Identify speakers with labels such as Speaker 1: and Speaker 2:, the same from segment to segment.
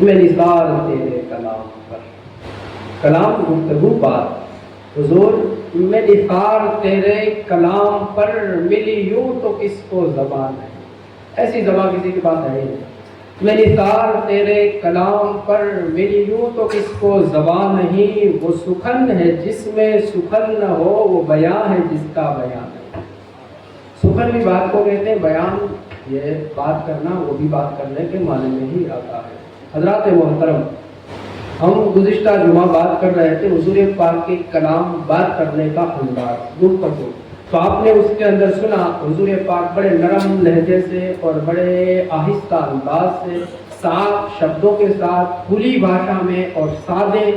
Speaker 1: میں نثار تیرے کلام پر، کلام گفتگو بات، حضور میں نثار تیرے کلام پر، ملی یوں تو کس کو زبان ہے، ایسی زبان کسی کے پاس ہے نہیں۔ میں نثار تیرے کلام پر، ملی یوں تو کس کو زبان نہیں، وہ سخن ہے جس میں سخن نہ ہو، وہ بیان ہے جس کا بیان ہے۔ سخن بھی بات کو کہتے ہیں، بیان یہ بات کرنا، وہ بھی بات کرنے کے معنی میں ہی آتا ہے۔ حضرات محترم، ہم گزشتہ جمعہ بات کر رہے تھے حضور پاک کے کلام بات کرنے کا انداز، گفتگو، تو آپ نے اس کے اندر سنا حضور پاک بڑے نرم لہجے سے اور بڑے آہستہ انداز سے، صاف شبدوں کے ساتھ، کھلی بھاشا میں اور سادے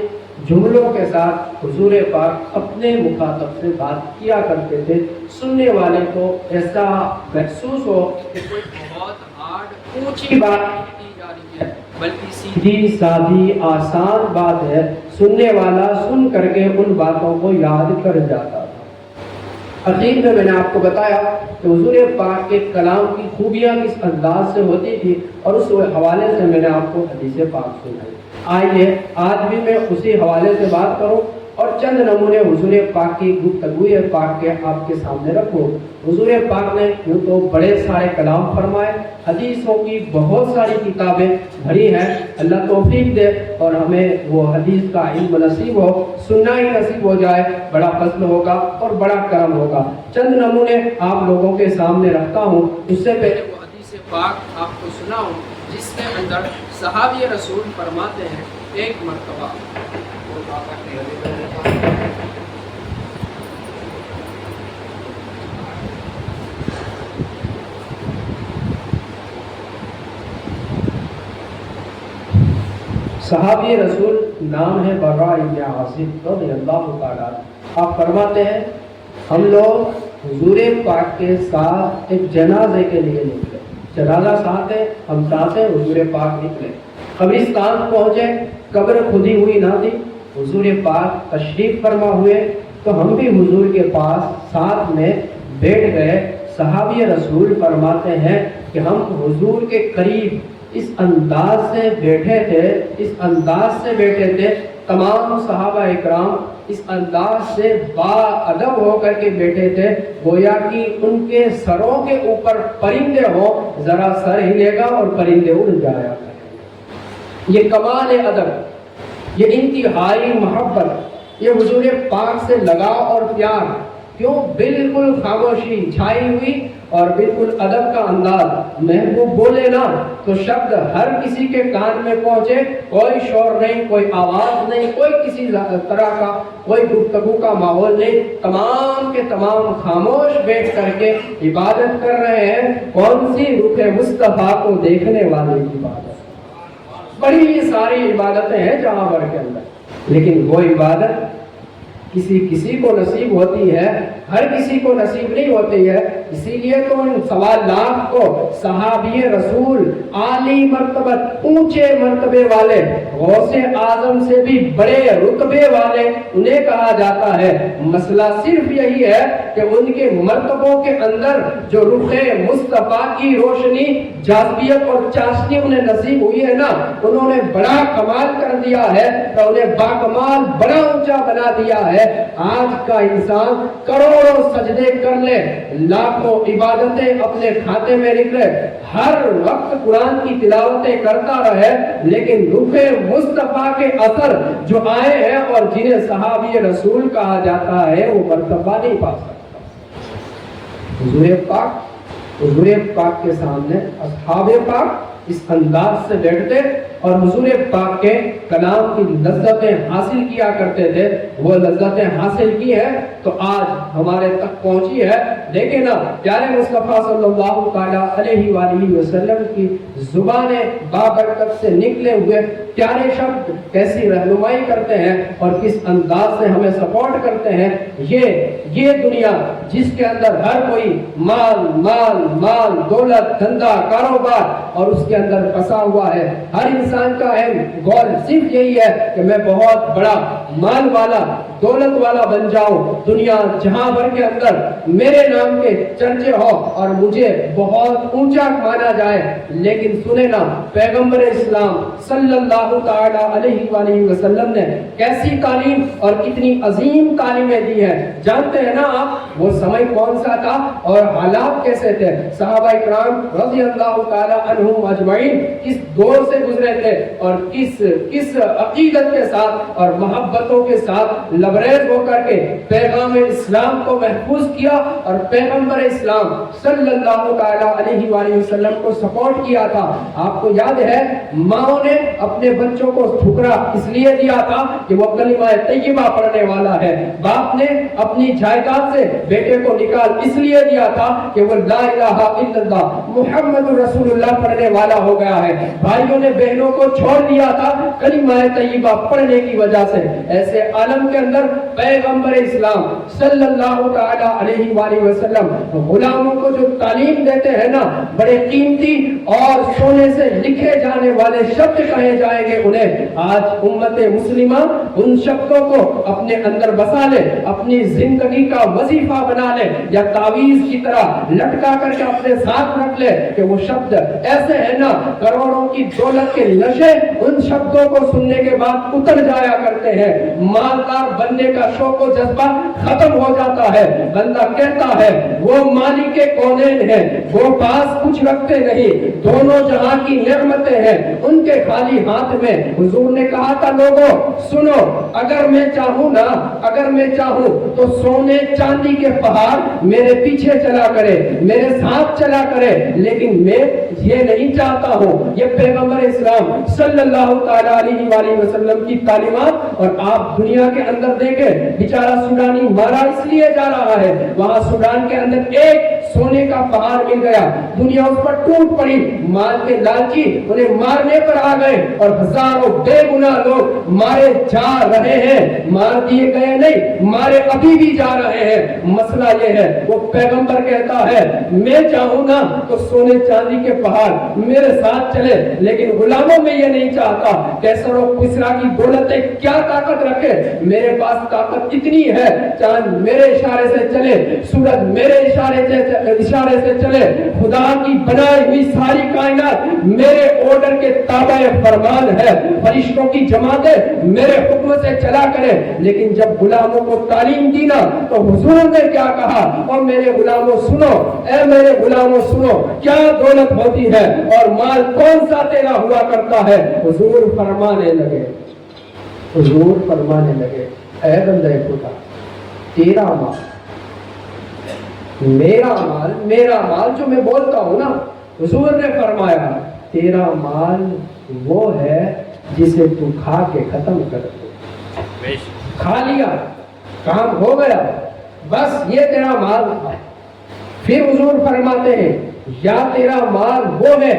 Speaker 1: جملوں کے ساتھ حضور پاک اپنے مخاطب سے بات کیا کرتے تھے۔ سننے والے کو ایسا محسوس ہو کہ کوئی بہت ہارڈ اونچی بات کی جا رہی ہے، بلکہ سیدھی سادھی آسان بات ہے، سننے والا سن کر کے ان باتوں کو یاد کر جاتا تھا۔ اخیر میں نے آپ کو بتایا کہ حضور پاک کے کلام کی خوبیاں کس انداز سے ہوتی تھی، اور اس حوالے سے میں نے آپ کو حدیث پاک سنائی۔ آئیے آج بھی میں اسی حوالے سے بات کروں اور چند نمونے حضور پاک کی گفتگو پاک کے آپ کے سامنے رکھوں۔ حضور پاک نے یوں تو بڑے سارے کلام فرمائے، حدیثوں کی بہت ساری کتابیں بھری ہیں، اللہ توفیق دے اور ہمیں وہ حدیث کا علم نصیب ہو، سننا ہی نصیب ہو جائے، بڑا فضل ہوگا اور بڑا کرم ہوگا۔ چند نمونے آپ لوگوں کے سامنے رکھتا ہوں، اس سے پہلے وہ حدیث پاک آپ کو سناؤں جس کے اندر صحابی رسول فرماتے ہیں، ایک مرتبہ صحابی رسول نام ہے براء بن عازب رضی اللہ تعالیٰ عنہ۔ آپ فرماتے ہیں ہم لوگ حضور پاک کے ساتھ ایک جنازے کے لیے نکلے، جنازہ ساتھ ہے، ہم ساتھ ہیں، حضور پاک نکلے، قبرستان پہنچے، قبر کھدی ہوئی نہ تھی، حضور پاک تشریف فرما ہوئے، تو ہم بھی حضور کے پاس ساتھ میں بیٹھ گئے۔ صحابی رسول فرماتے ہیں کہ ہم حضور کے قریب اس انداز سے بیٹھے تھے، اس انداز سے بیٹھے تھے، تمام صحابہ اکرام اس انداز سے با ادب ہو کر کے بیٹھے تھے، گویا کہ ان کے سروں کے اوپر پرندے ہوں، ذرا سر ہلے گا اور پرندے اڑ جایا کریں۔ یہ کمال ادب، یہ انتہائی محبت، یہ حضور پاک سے لگاؤ اور پیار، کیوں بالکل خاموشی چھائی ہوئی اور بالکل ادب کا انداز، محبوب بولے نا تو شبد ہر کسی کے کان میں پہنچے، کوئی شور نہیں، کوئی آواز نہیں، کوئی کسی طرح کا کوئی گفتگو کا ماحول نہیں، تمام کے تمام خاموش بیٹھ کر کے عبادت کر رہے ہیں۔ کون سی رخ مصطفیٰ کو دیکھنے والے کی عبادت، بڑی ساری عبادتیں ہیں جہاں بھر کے اندر، لیکن وہ عبادت کسی کو نصیب ہوتی ہے، ہر کسی کو نصیب نہیں ہوتی ہے۔ اسی لیے تو ان سوالات کو صحابی رسول، عالی مرتبت، اونچے مرتبے والے، غوث اعظم سے بھی بڑے رتبے والے انہیں کہا جاتا ہے۔ مسئلہ صرف یہی ہے کہ ان کے مرتبوں کے اندر جو رخ مصطفیٰ کی روشنی، جاذبیت اور چاشنی انہیں نصیب ہوئی ہے نا، انہوں نے بڑا کمال کر دیا ہے، تو انہیں باکمال بڑا اونچا بنا دیا ہے۔ آج کا انسان کروڑوں سجدے کر لے، لاکھوں عبادتیں اپنے کھاتے میں نکلے، ہر وقت قرآن کی تلاوتیں کرتا رہے، لیکن رخ مصطفیٰ کے اثر جو آئے ہیں اور جنہیں صحابی رسول کہا جاتا ہے، وہ مرتبہ نہیں پا سکتا۔ حضور پاک کے سامنے اصحاب پاک اس انداز سے بیٹھتے اور حضور پاک کے کلام کی لذتیں حاصل کیا کرتے تھے۔ وہ لذتیں حاصل کی ہے تو آج ہمارے تک پہنچی ہے۔ دیکھیں نا، پیارے مصطفیٰ صلی اللہ تعالیٰ علیہ وآلہ وسلم کی زبان بابرکت سے نکلے ہوئے پیارے شبد کیسی رہنمائی کرتے ہیں اور کس انداز سے ہمیں سپورٹ کرتے ہیں. یہ دنیا جس کے اندر ہر کوئی مال مال مال دولت دھندا کاروبار اور اس کے اندر پھنسا ہوا ہے. ہر انسان کا اہم گول صرف یہی ہے کہ میں بہت بڑا مال والا دولت والا بن جاؤں, دنیا جہاں بھر کے اندر میرے نام کے چرچے ہو اور مجھے بہت اونچا مانا جائے. لیکن سنے نا, پیغمبر اسلام صلی اللہ تعالی علیہ وآلہ وسلم نے کیسی تعلیم اور کتنی عظیم تعلیمیں دی ہیں. جانتے ہیں نا آپ وہ سمے کون سا تھا اور حالات کیسے تھے؟ صحابہ اکرام رضی اللہ تعالی عنہم اجمعین کس دور سے گزرے تھے اور کس عقیدت کے ساتھ اور محبتوں کے ساتھ لبریز ہو کر کے پیغام اسلام کو محفوظ کیا اور پیغمبر اسلام صلی اللہ تعالی علیہ وآلہ وسلم کو سپورٹ کیا تھا. آپ کو یاد ہے ماں نے اپنے بچوں کو ٹھکرا اس لیے دیا تھا کہ وہ کلمہ طیبہ پڑھنے والا ہے. باپ نے اپنی جائیداد سے بیٹے کو نکال اس لیے دیا تھا کہ وہ لا الہ الا اللہ محمد رسول اللہ پڑھنے والا ہو گیا ہے. بھائیوں نے بہنوں کو چھوڑ دیا تھا کلمہ طیبہ پڑھنے کی وجہ سے. ایسے عالم کے اندر پیغمبر اسلام صلی اللہ تعالی علیہ وآلہ وسلم غلاموں کو جو تعلیم دیتے ہیں نا, بڑے قیمتی اور سونے سے لکھے جانے والے شبد کہے جائیں گے انہیں. آج امت مسلمہ ان شبدوں کو اپنے اندر بسا لے, اپنی زندگی کا وظیفہ بنا لے یا تعویذ کی طرح لٹکا کر کے اپنے ساتھ رکھ لے کہ وہ شبد ایسے ہیں نا کروڑوں کی دولت کے نشے ان شبدوں کو سننے کے بعد اتر جایا کرتے ہیں. مالدار بننے کا شوق و جذبہ ختم ہو جاتا ہے. بندہ کہتا ہے وہ مالک کونین ہے, وہ پاس کچھ رکھتے نہیں, دونوں جہاں کی نعمتیں ہیں ان کے خالی ہاتھ میں. حضور نے کہا تھا لوگوں سنو, اگر میں چاہوں نا, اگر میں چاہوں تو سونے چاندی کے پہاڑ میرے پیچھے چلا کرے, میرے ساتھ چلا کرے, لیکن میں یہ نہیں چاہتا ہوں. یہ پیغمبر اسلام صلی اللہ تعالی علیہ وآلہ وسلم کی تعلیمات. اور آپ دنیا کے اندر دیکھیں بیچارہ سوڈانی مارا اس لیے جا رہا ہے, وہاں سوڈان کے اندر ایک سونے کا پہاڑ مل گیا, دنیا اس پر ٹوٹ پڑی, مال کے لالچی انہیں مارنے پر آ گئے اور ہزاروں بے گناہ لوگ مارے جا رہے ہیں. مار دیے گئے نہیں, مارے ابھی بھی جا رہے ہیں. مسئلہ یہ ہے وہ پیغمبر کہتا ہے میں چاہوں نا تو سونے چاندی کے پہاڑ میرے ساتھ چلے, لیکن غلاموں میں یہ نہیں چاہتا. کیسر و کسرا کی دولتیں کیا طاقت رکھے, میرے پاس طاقت اتنی ہے, چاند میرے اشارے سے چلے, سورج میرے اشارے سے چلے, خدا کی بنائی ہوئی ساری کائنات میرے آرڈر کے تابع فرمان ہے, فرشتوں کی جماعتیں میرے حکم سے چلا کرے. لیکن جب غلاموں کو تعلیم دی نا تو حضور نے کیا کہا, اور میرے غلاموں سنو, اے میرے غلاموں سنو, کیا دولت ہوتی ہے اور مال کون سا تیرا ہوا کرتا ہے. حضور فرمانے لگے, حضور فرمانے لگے اے بندے خدا, تیرا مال میرا مال جو میں بولتا ہوں نا, حضور نے فرمایا تیرا مال وہ ہے جسے تو کھا کے ختم کر دے. کھا لیا, کام ہو گیا, بس یہ تیرا مال تھا. پھر حضور فرماتے ہیں یا تیرا مال وہ ہے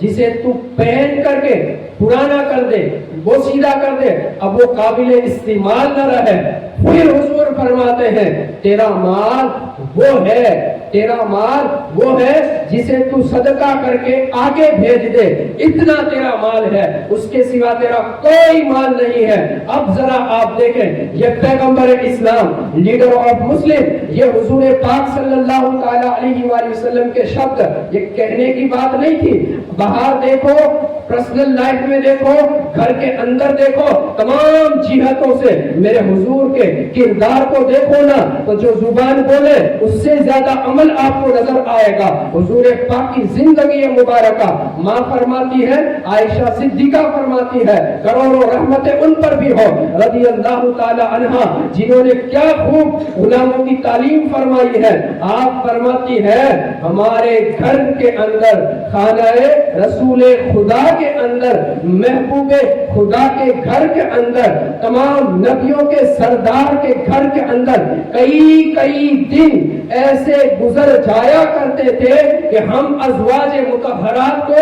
Speaker 1: جسے تو پہن کر کے پرانا کر دے, وہ سیدھا کر دے, اب وہ قابل استعمال نہ رہے. پھر حضور فرماتے ہیں تیرا مال وہ ہے, تیرا مال وہ ہے جسے تو صدقہ کر کے آگے بھیج دے, اتنا تیرا مال ہے, اس کے سوا تیرا کوئی مال نہیں ہے. اب ذرا آپ دیکھیں یہ پیغمبر اسلام لیڈر آف مسلم, یہ حضور پاک صلی اللہ تعالی علیہ وآلہ وسلم کے شبد, یہ کہنے کی بات نہیں تھی. باہر دیکھو, پرسنل لائف میں دیکھو, گھر کے اندر دیکھو, تمام جہتوں سے میرے حضور کے کردار کو دیکھو نا, تو جو زبان بولے اس سے زیادہ عمل آپ کو نظر آئے گا. حضور پاک کی زندگی مبارکہ, ماں فرماتی ہے, عائشہ صدیقہ فرماتی ہے, کروڑوں رحمتیں ان پر بھی ہو رضی اللہ تعالی عنہا, جنہوں نے کیا خوب غلاموں کی تعلیم فرمائی ہے. آپ فرماتی ہے ہمارے گھر کے اندر, خانہ رسول خدا کے اندر, محبوب خدا کے گھر کے اندر, تمام نبیوں کے سردار کے گھر کے اندر کئی دن ایسے گزر جایا کرتے تھے کہ ہم ازواج مطہرات کو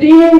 Speaker 1: 3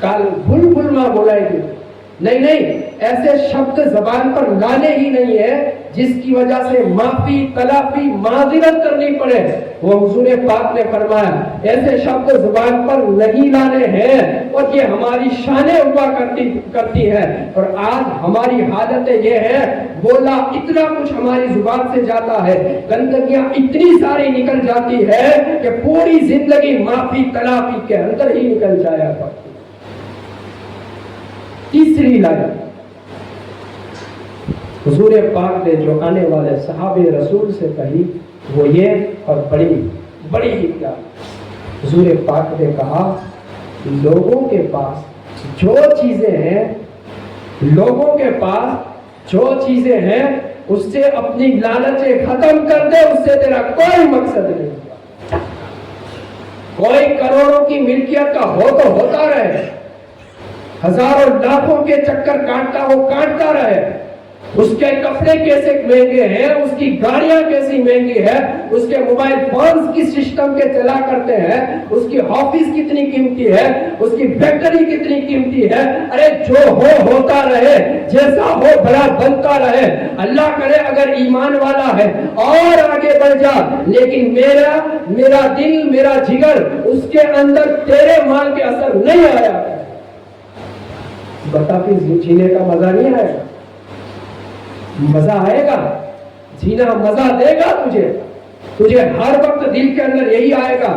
Speaker 1: કાલ ભૂલ ભૂલમાં બોલાઈ ગયું, نہیں نہیں، ایسے شبد زبان پر لانے ہی نہیں ہے جس کی وجہ سے معافی تلافی معذرت کرنی پڑے۔ وہ حضور پاک نے فرمایا ایسے شبد زبان پر نہیں لانے ہیں، اور یہ ہماری شانیں ہوا کرتی ہیں، اور آج ہماری حالت یہ ہے بولا اتنا کچھ ہماری زبان سے جاتا ہے، گندگیاں اتنی ساری نکل جاتی ہے کہ پوری زندگی معافی تلافی کے اندر ہی نکل جایا کرتی۔ تیسری لائن حضور پاک نے جو آنے والے صحابہ رسول سے کہی وہ یہ، اور بڑی ہی پیاری۔ حضور پاک نے کہا لوگوں کے پاس جو چیزیں ہیں اس سے اپنی لالچیں ختم کر دے، اس سے تیرا کوئی مقصد نہیں۔ کوئی کروڑوں کی ملکیت کا ہو تو ہوتا رہے، ہزاروں لاکھوں کے چکر کاٹتا رہے، اس کے کپڑے کیسے مہنگے ہیں، اس کی گاڑیاں کیسی مہنگی ہے، اس کے موبائل فونز کس سسٹم کے چلا کرتے ہیں، اس کی آفس کتنی قیمتی ہے، اس کی فیکٹری کتنی قیمتی ہے، ارے جو ہوتا رہے، جیسا ہو بڑا بنتا رہے۔ اللہ کرے اگر ایمان والا ہے اور آگے بڑھ جا، لیکن میرا دل میرا جگر اس کے اندر تیرے مال کے اثر نہیں آیا، بتا پھر جینے کا مزہ نہیں آئے گا؟ مزہ آئے گا جینا، مزہ دے گا تجھے ہر وقت دل کے اندر یہی آئے گا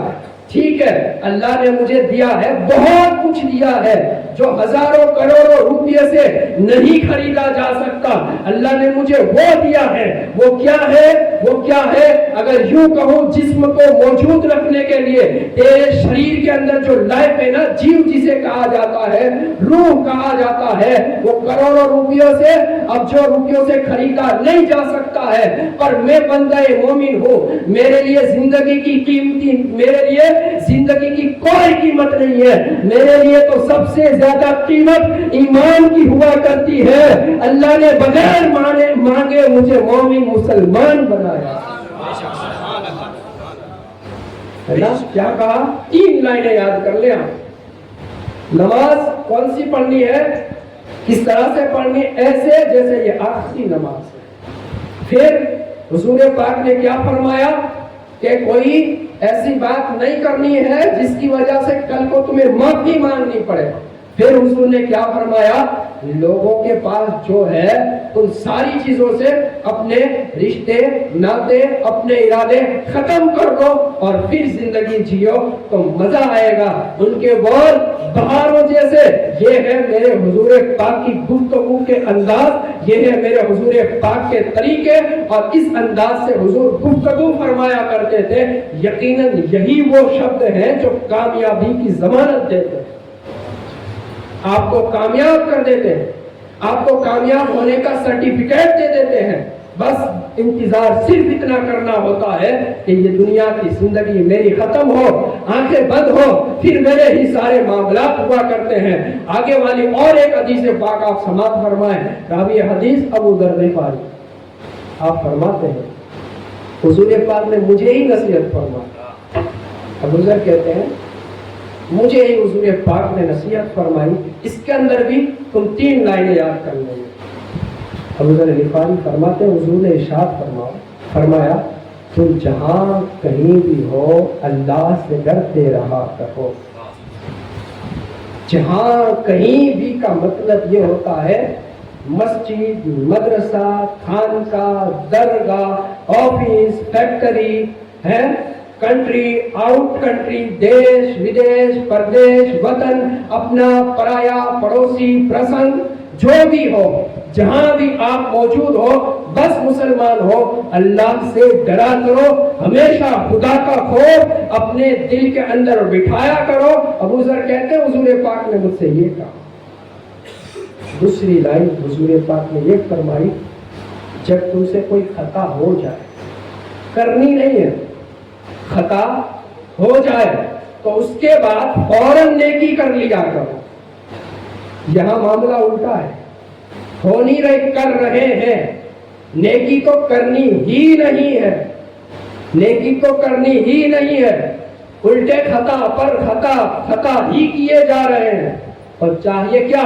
Speaker 1: ٹھیک ہے اللہ نے مجھے دیا ہے، بہت کچھ دیا ہے جو ہزاروں کروڑوں روپے سے نہیں خریدا جا سکتا، اللہ نے مجھے وہ دیا ہے، وہ کیا ہے اگر یوں کہوں جسم کو موجود رکھنے کے لیے تیرے شریر کے اندر جو لائف ہے نا، جیو جسے کہا جاتا ہے، روح کہا جاتا ہے، وہ کروڑوں روپیوں سے اب جو روپیوں سے خریدا نہیں جا سکتا ہے، پر میں بندہ مومن ہوں، میرے لیے زندگی کی قیمتی، میرے لیے زندگی کی کوئی قیمت نہیں ہے، میرے لیے تو سب سے زیادہ قیمت ایمان کی ہوا کرتی ہے۔ اللہ نے بغیر مانگے مجھے مومن مسلمان بنایا۔ کیا کہا؟ 3 لائنیں یاد کر لیں۔ نماز کون سی پڑھنی ہے، کس طرح سے پڑھنی، ایسے جیسے یہ آخری نماز ہے۔ پھر حضور پاک نے کیا فرمایا کہ کوئی ایسی بات نہیں کرنی ہے جس کی وجہ سے کل کو تمہیں معافی مانگنی پڑے۔ پھر حضور نے کیا فرمایا، لوگوں کے پاس جو ہے ان ساری چیزوں سے اپنے رشتے ناطے اپنے ارادے ختم کر دو اور پھر زندگی جیو تو مزہ آئے گا۔ ان کے بول بہاروں جیسے، یہ ہے میرے حضور پاک کی گفتگو کے انداز، یہ ہے میرے حضور پاک کے طریقے، اور اس انداز سے حضور گفتگو فرمایا کرتے تھے۔ یقیناً یہی وہ شبد ہیں جو کامیابی کی ضمانت دیتے ہیں، آپ کو کامیاب کر دیتے ہیں، آپ کو کامیاب ہونے کا سرٹیفکیٹ دے دیتے ہیں۔ بس انتظار صرف اتنا کرنا ہوتا ہے کہ یہ دنیا کی زندگی میری ختم ہو، آنکھیں بند ہو، پھر میرے ہی سارے معاملات ہوا کرتے ہیں۔ آگے والی اور ایک حدیث پاک آپ سماعت فرمائیں، راوی حدیث ابو ذر غفاری، آپ فرماتے ہیں حضور پاک نے مجھے ہی نصیحت فرمائی۔ ابو ذر کہتے ہیں مجھے ہی حضور پاک نے نصیحت فرمائی، اس کے اندر بھی تم 3 لائنیں یاد کر لیں۔ ابو ذر غفاری فرماتے ہیں حضور نے ارشاد فرمایا تم جہاں کہیں بھی ہو اللہ سے ڈرتے رہا کرو۔ جہاں کہیں بھی کا مطلب یہ ہوتا ہے مسجد، مدرسہ، خانقاہ، درگاہ، آفس، فیکٹری ہے، کنٹری، آؤٹ کنٹری، دیش ودیش، پردیش، وطن اپنا، پرایا، پڑوسی، پرسنگ، جو بھی ہو، جہاں بھی آپ موجود ہو، بس مسلمان ہو، اللہ سے ڈرا کرو، ہمیشہ خدا کا خوف اپنے دل کے اندر بٹھایا کرو۔ ابو ذر کہتے ہیں حضور پاک نے مجھ سے یہ کہا۔ دوسری لائن حضور پاک نے یہ فرمائی، جب تم سے کوئی خطا ہو جائے، کرنی نہیں ہے، خطا ہو جائے تو اس کے بعد فوراً نیکی کر لیا کرو۔ یہاں معاملہ الٹا ہے، ہو نہیں رہے، کر رہے ہیں، نیکی تو کرنی ہی نہیں ہے، نیکی تو کرنی ہی نہیں ہے، الٹے خطا پر خطا ہی کیے جا رہے ہیں، اور چاہیے کیا،